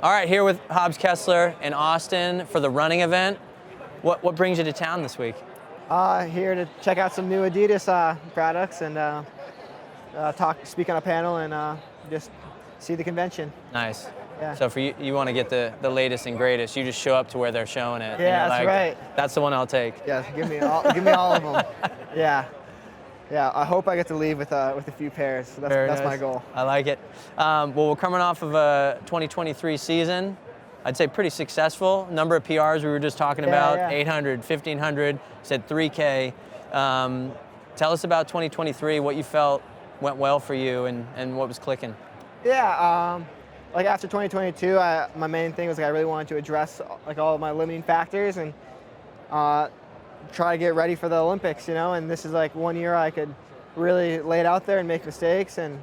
All right, here with Hobbs Kessler in Austin for the running event. What brings you to town this week? Here to check out some new Adidas products and speak on a panel and just see the convention. Nice. Yeah. So for you want to get the latest and greatest. You just show up to where they're showing it. Yeah, that's right. That's the one I'll take. Yeah, give me all of them. Yeah. Yeah, I hope I get to leave with a few pairs. So that's nice. my goal. I like it. Well, we're coming off of a 2023 season. I'd say pretty successful. Number of PRs we were just talking about, yeah. 800, 1500, said 3K. Tell us about 2023, what you felt went well for you and what was clicking. Yeah, like after 2022, my main thing was I really wanted to address all of my limiting factors and try to get ready for the Olympics, and this is 1 year I could really lay it out there and make mistakes and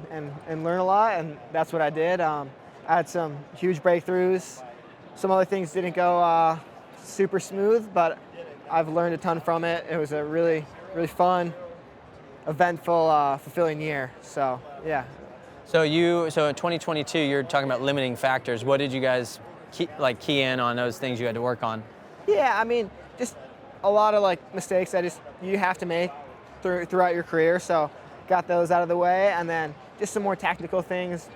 learn a lot, and that's what I did. I had some huge breakthroughs. Some other things didn't go super smooth, but I've learned a ton from it. It was a really, really fun, eventful, fulfilling year, so yeah. So in 2022, you're talking about limiting factors. What did you guys key in on those things you had to work on? Yeah, I mean, just a lot of mistakes that you have to make throughout your career. So got those out of the way, and then just some more tactical things,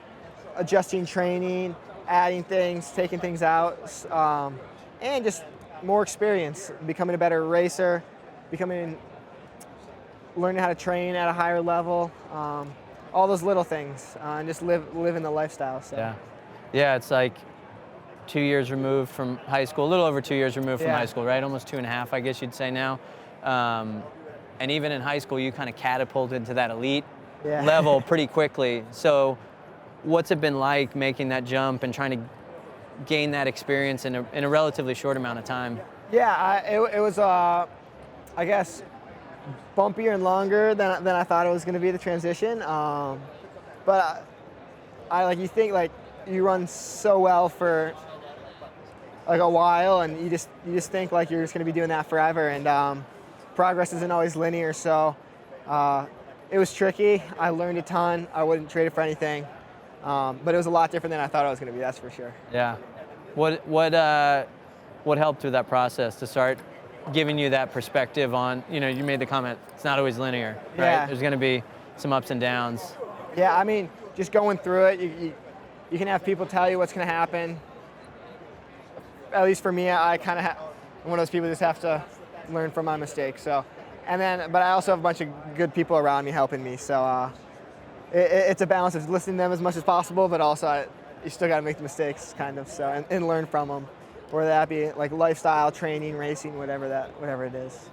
adjusting training, adding things, taking things out, and just more experience, becoming a better racer, learning how to train at a higher level, all those little things, and just living the lifestyle. So. Yeah, it's 2 years removed from high school, a little over 2 years removed from high school, right? Almost 2.5, I guess you'd say now. And even in high school, you kind of catapulted to that elite level pretty quickly. So what's it been like making that jump and trying to gain that experience in a relatively short amount of time? Yeah, it was, I guess, bumpier and longer than I thought it was going to be, the transition. But you think you run so well for a while, and you just think you're just going to be doing that forever, and progress isn't always linear. So it was tricky. I learned a ton. I wouldn't trade it for anything, but it was a lot different than I thought it was going to be. That's for sure. Yeah. What helped through that process to start giving you that perspective on? You made the comment it's not always linear, right? Yeah. There's going to be some ups and downs. Yeah, I mean, just going through it, you can have people tell you what's going to happen. At least for me, I kind of I'm one of those people who just have to learn from my mistakes. So, but I also have a bunch of good people around me helping me. So it's a balance of listening to them as much as possible, but also you still got to make the mistakes, kind of. So and learn from them, whether that be lifestyle, training, racing, whatever it is.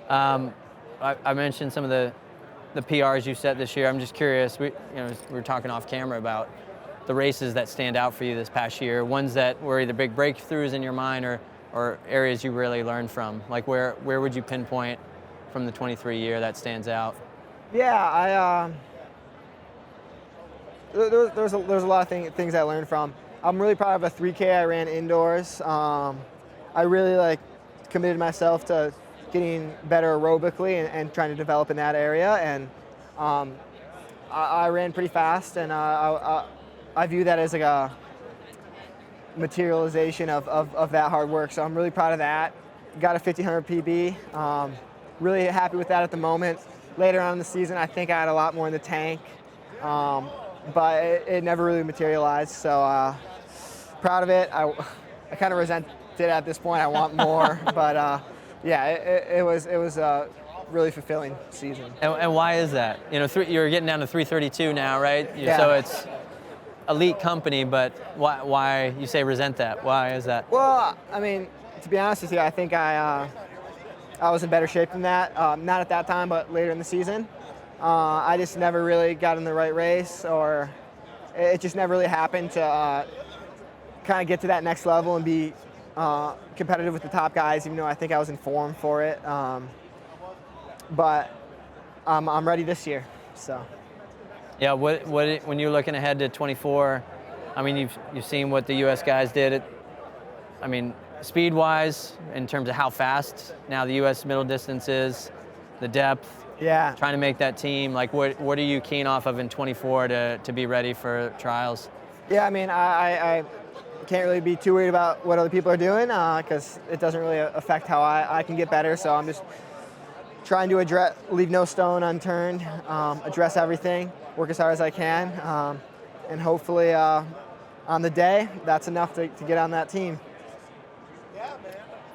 I mentioned some of the PRs you set this year. I'm just curious. We were talking off camera about the races that stand out for you this past year, ones that were either big breakthroughs in your mind or areas you really learned from. Where would you pinpoint from the 23 year that stands out? Yeah, there's a lot of things I learned from. I'm really proud of a 3K I ran indoors. I really committed myself to getting better aerobically and trying to develop in that area, and I ran pretty fast, and I view that as a materialization of that hard work. So I'm really proud of that. Got a 1500 PB. Really happy with that at the moment. Later on in the season, I think I had a lot more in the tank, but it never really materialized. So proud of it. I kind of resent it at this point. I want more, but it was a really fulfilling season. And why is that? You're getting down to 332 now, right? Yeah. So it's elite company, but why you say resent that? Why is that? Well, I mean, to be honest with you, I think I was in better shape than that. Not at that time, but later in the season. I just never really got in the right race, or it just never really happened to kind of get to that next level and be competitive with the top guys, even though I think I was in form for it. But I'm ready this year, so. Yeah, when you're looking ahead to 24, I mean, you've seen what the U.S. guys did. Speed-wise, in terms of how fast now the U.S. middle distance is, the depth, trying to make that team. What are you keen off of in 24 to be ready for trials? Yeah, I mean, I can't really be too worried about what other people are doing because it doesn't really affect how I can get better. So I'm just trying to leave no stone unturned, address everything, work as hard as I can, and hopefully on the day, that's enough to get on that team.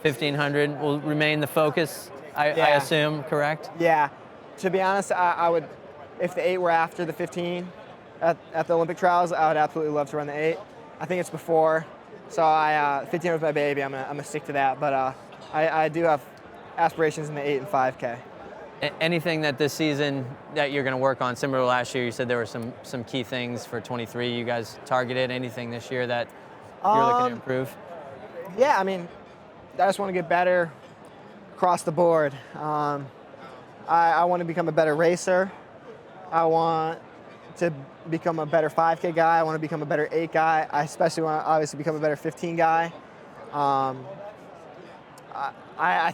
1500 will remain the focus, I assume, correct? Yeah. To be honest, I would, if the 8 were after the 15 at the Olympic trials, I would absolutely love to run the 8. I think it's before, so 1500 was my baby. I'm gonna stick to that, but I do have aspirations in the 8 and 5K. Anything that this season that you're going to work on, similar to last year? You said there were some key things for 23 you guys targeted. Anything this year that you're looking to improve? Yeah, I mean, I just want to get better across the board. I want to become a better racer. I want to become a better 5K guy. I want to become a better 8 guy. I especially want to obviously become a better 15 guy. I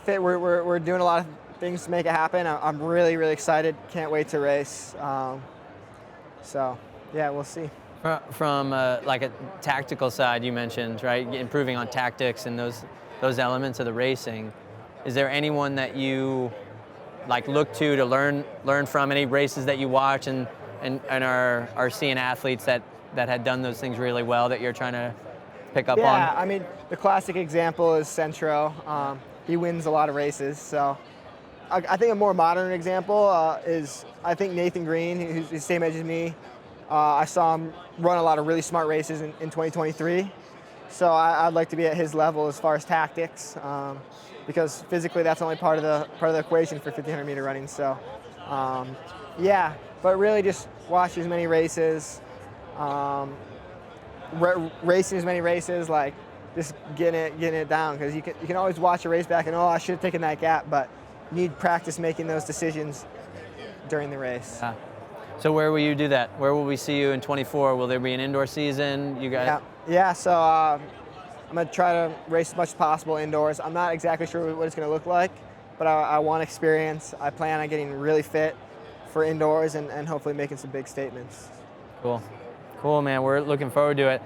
think we're doing a lot of things to make it happen. I'm really, really excited. Can't wait to race. So, yeah, we'll see. From like a tactical side, you mentioned, right, improving on tactics and those elements of the racing. Is there anyone that you like look to learn from? Any races that you watch and are seeing athletes that had done those things really well that you're trying to pick up on? Yeah, I mean, the classic example is Centro. He wins a lot of races, so. I think a more modern example is, I think Nathan Green, who's the same age as me. I saw him run a lot of really smart races in 2023. So I'd like to be at his level as far as tactics, because physically that's only part of the equation for 1500 meter running. So yeah, but really just watch as many races, racing as many races, like just getting it down, because you can always watch a race back and, oh, I should have taken that gap, but you need practice making those decisions during the race. Yeah. So where will you do that? Where will we see you in 24? Will there be an indoor season? You guys? Yeah. So I'm gonna try to race as much as possible indoors. I'm not exactly sure what it's gonna look like, but I want experience. I plan on getting really fit for indoors and hopefully making some big statements. Cool, man. We're looking forward to it.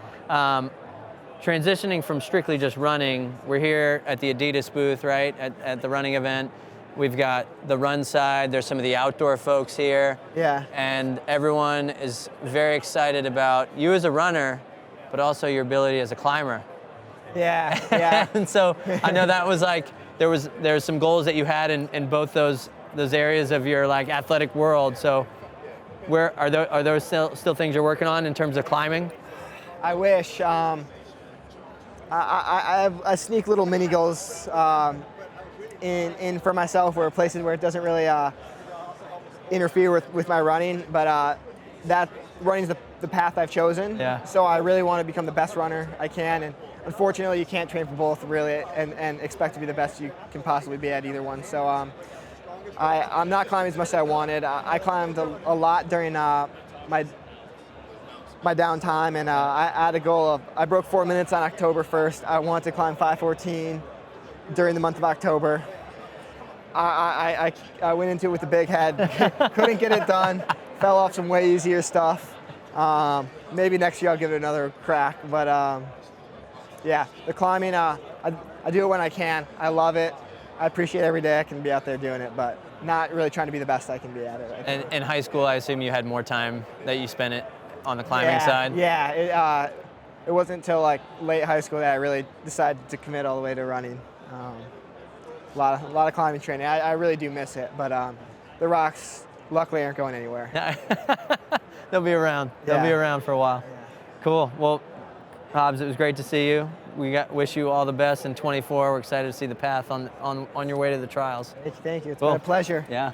Transitioning from strictly just running, we're here at the Adidas booth, right, at the running event. We've got the run side, there's some of the outdoor folks here. Yeah. And everyone is very excited about you as a runner, but also your ability as a climber. Yeah. And so I know that was like, there's some goals that you had in both those areas of your like athletic world. So where are those still things you're working on in terms of climbing? I wish. I sneak little mini goals in for myself, or places where it doesn't really interfere with my running, but that running's the path I've chosen. Yeah. So I really want to become the best runner I can, and unfortunately you can't train for both really and expect to be the best you can possibly be at either one. So I'm not climbing as much as I wanted. I climbed a lot during my downtime, and I had a goal of, I broke 4 minutes on October 1st. I wanted to climb 5:14 during the month of October. I went into it with a big head, couldn't get it done, fell off some way easier stuff. Maybe next year I'll give it another crack, but yeah, the climbing, I do it when I can. I love it. I appreciate every day I can be out there doing it, but not really trying to be the best I can be at it. And in high school, I assume you had more time that you spent it on the climbing side? Yeah, it wasn't until like late high school that I really decided to commit all the way to running. A lot of climbing training. I really do miss it, but the rocks luckily aren't going anywhere. They'll be around. They'll be around for a while. Yeah. Cool. Well, Hobbs, it was great to see you. Wish you all the best in 24. We're excited to see the path on your way to the trials. Thank you. It's been a pleasure. Yeah.